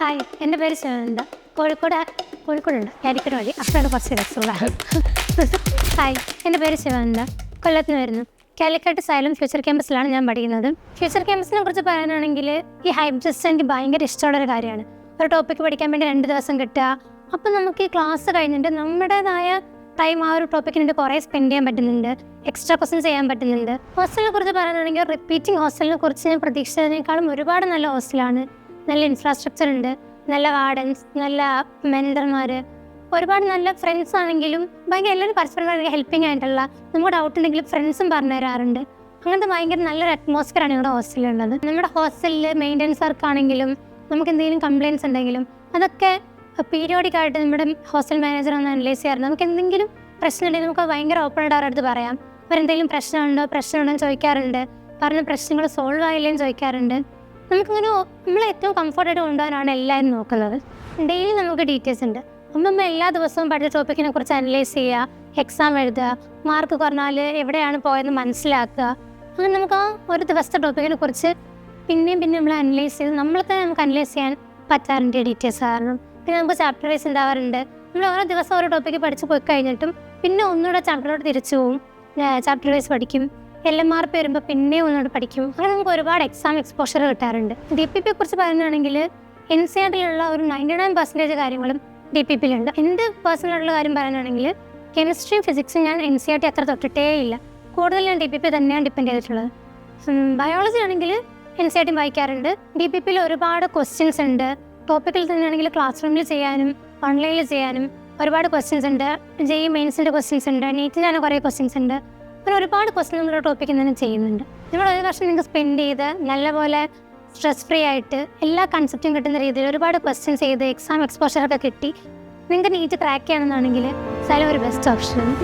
Hi, എൻ്റെ പേര് ശിവനന്ദ. കോഴിക്കോടുണ്ട് കാലിക്കറ്റ് വഴി അപ്പോഴാണ് കുറച്ച് രസമുള്ളത്. ഹായ്, എൻ്റെ പേര് ശിവനന്ദ. കൊല്ലത്തിന് വരുന്നു. കാലിക്കറ്റ് സൈലം ഫ്യൂച്ചർ ക്യാമ്പസിലാണ് ഞാൻ പഠിക്കുന്നത്. ഫ്യൂച്ചർ ക്യാമ്പസിനെ കുറിച്ച് പറയാനാണെങ്കിൽ ഈ ഹൈബ്രിഡ്സ് എനിക്ക് ഭയങ്കര ഇഷ്ടമുള്ളൊരു കാര്യമാണ്. ഒരു ടോപ്പിക്ക് പഠിക്കാൻ വേണ്ടി 2 ദിവസം കിട്ടുക. അപ്പം നമുക്ക് ഈ ക്ലാസ് കഴിഞ്ഞിട്ട് നമ്മുടേതായ ടൈം ആ ഒരു ടോപ്പിക്കിന് വേണ്ടി കുറേ സ്പെൻഡ് ചെയ്യാൻ പറ്റുന്നുണ്ട്. എക്സ്ട്രാ ക്വസ്റ്റ്യൻസ് ചെയ്യാൻ പറ്റുന്നുണ്ട്. ഹോസ്റ്റലിനെ കുറിച്ച് പറയാനാണെങ്കിൽ റിപ്പീറ്റിംഗ് ഹോസ്റ്റലിനെ കുറിച്ച് ഞാൻ പ്രതീക്ഷിച്ചതിനേക്കാളും ഒരുപാട് നല്ല ഹോസ്റ്റലാണ്. നല്ല ഇൻഫ്രാസ്ട്രക്ചർ ഉണ്ട്, നല്ല വാർഡൻസ്, നല്ല മെൻറ്റർമാർ, ഒരുപാട് നല്ല ഫ്രണ്ട്സ് ആണെങ്കിലും ഭയങ്കര എല്ലാവരും പരസ്പരം ഹെൽപ്പിംഗ് ആയിട്ടുള്ള, നമുക്ക് ഡൗട്ട് ഉണ്ടെങ്കിലും ഫ്രണ്ട്സും പറഞ്ഞു തരാറുണ്ട്. അങ്ങനത്തെ ഭയങ്കര നല്ലൊരു അറ്റ്മോസ്ഫിയറാണ് ഞങ്ങളുടെ ഹോസ്റ്റലിലുള്ളത്. നമ്മുടെ ഹോസ്റ്റലിൽ മെയിൻ്റനൻസ് വർക്കാണെങ്കിലും നമുക്ക് എന്തെങ്കിലും കംപ്ലയിൻറ്റ്സ് ഉണ്ടെങ്കിലും അതൊക്കെ പീരിയോഡിക്കായിട്ട് നമ്മുടെ ഹോസ്റ്റൽ മാനേജർ ഒന്ന് അനലൈസ് ചെയ്യാറുണ്ട്. നമുക്ക് എന്തെങ്കിലും പ്രശ്നം ഉണ്ടെങ്കിൽ നമുക്ക് ഭയങ്കര ഓപ്പണായിട്ട് അവരുടെ അടുത്ത് പറയാം. അവരെന്തെങ്കിലും പ്രശ്നമുണ്ടോ എന്ന് ചോദിക്കാറുണ്ട്. പറഞ്ഞ പ്രശ്നങ്ങൾ സോൾവ് ആയില്ലേന്ന് ചോദിക്കാറുണ്ട്. നമുക്കിങ്ങനെ നമ്മളെ ഏറ്റവും കംഫർട്ടായിട്ട് കൊണ്ടുപോകാനാണ് എല്ലാവരും നോക്കുന്നത്. ഡെയിലി നമുക്ക് ഡീറ്റെയിൽസ് ഉണ്ട്. നമ്മൾ എല്ലാ ദിവസവും പഠിച്ച ടോപ്പിക്കിനെ കുറിച്ച് അനലൈസ് ചെയ്യുക, എക്സാം എഴുതുക, മാർക്ക് കുറഞ്ഞാൽ എവിടെയാണ് പോയതെന്ന് മനസ്സിലാക്കുക. അങ്ങനെ നമുക്ക് ആ ഒരു ദിവസത്തെ ടോപ്പിക്കിനെ കുറിച്ച് പിന്നെയും നമ്മൾ അനലൈസ് ചെയ്ത് നമ്മളെ തന്നെ നമുക്ക് അനലൈസ് ചെയ്യാൻ പറ്റാറുണ്ട് ഡീറ്റെയിൽസ് കാരണം. പിന്നെ നമുക്ക് ചാപ്റ്റർ വൈസ് ഉണ്ടാവാറുണ്ട്. നമ്മൾ ഓരോ ദിവസം ഓരോ ടോപ്പിക്ക് പഠിച്ച് പോയി കഴിഞ്ഞിട്ടും പിന്നെ ഒന്നുകൂടെ ചാപ്റ്ററിലോട്ട് തിരിച്ചു പോവും. ചാപ്റ്റർ വൈസ് പഠിക്കും. LMR വരുമ്പോൾ പിന്നെ ഒന്നുകൂടെ പഠിക്കും. അങ്ങനെ നമുക്ക് ഒരുപാട് എക്സാം എക്സ്പോഷർ കിട്ടാറുണ്ട്. DPP കുറിച്ച് പറയുകയാണെങ്കിൽ NCERT-ലുള്ള ഒരു 99% കാര്യങ്ങളും DPP-ലുണ്ട്. എൻ്റെ പേഴ്സണലായിട്ടുള്ള കാര്യം പറയാനാണെങ്കിൽ കെമിസ്ട്രിയും ഫിസിക്സും ഞാൻ NCERT അത്ര തൊട്ടിട്ടേ ഇല്ല. കൂടുതൽ ഞാൻ DPP തന്നെയാണ് ഡിപ്പെൻഡ് ചെയ്തിട്ടുള്ളത്. ബയോളജി ആണെങ്കിൽ NCERT വായിക്കാറുണ്ട്. DPP-ൽ ഒരുപാട് ക്വസ്റ്റ്യൻസ് ഉണ്ട്. ടോപ്പിക്കിൽ തന്നെയാണെങ്കിൽ ക്ലാസ് റൂമിൽ ചെയ്യാനും ഓൺലൈനിൽ ചെയ്യാനും ഒരുപാട് ക്വസ്റ്റ്യൻസ് ഉണ്ട്. JEE മെയിൻസിൻ്റെ ക്വസ്റ്റ്യൻസ് ഉണ്ട്. നീറ്റിനാണ് കുറേ ക്വസ്റ്റ്യൻസ് ഉണ്ട്. അങ്ങനെ ഒരുപാട് ക്വസ്റ്റ്യൻ നമ്മുടെ ടോപ്പിക്കിൽ തന്നെ ചെയ്യുന്നുണ്ട്. നമ്മൾ ഒരു വർഷം നിങ്ങൾക്ക് സ്പെൻഡ് ചെയ്ത് നല്ലപോലെ സ്ട്രെസ് ഫ്രീ ആയിട്ട് എല്ലാ കൺസെപ്റ്റും കിട്ടുന്ന രീതിയിൽ ഒരുപാട് ക്വസ്റ്റ്യൻസ് ചെയ്ത് എക്സാം എക്സ്പോഷറൊക്കെ കിട്ടി നിങ്ങൾക്ക് നീറ്റ് ക്രാക്ക് ചെയ്യണമെന്നാണെങ്കിൽ സൈലം ഒരു ബെസ്റ്റ് ഓപ്ഷനാണ്.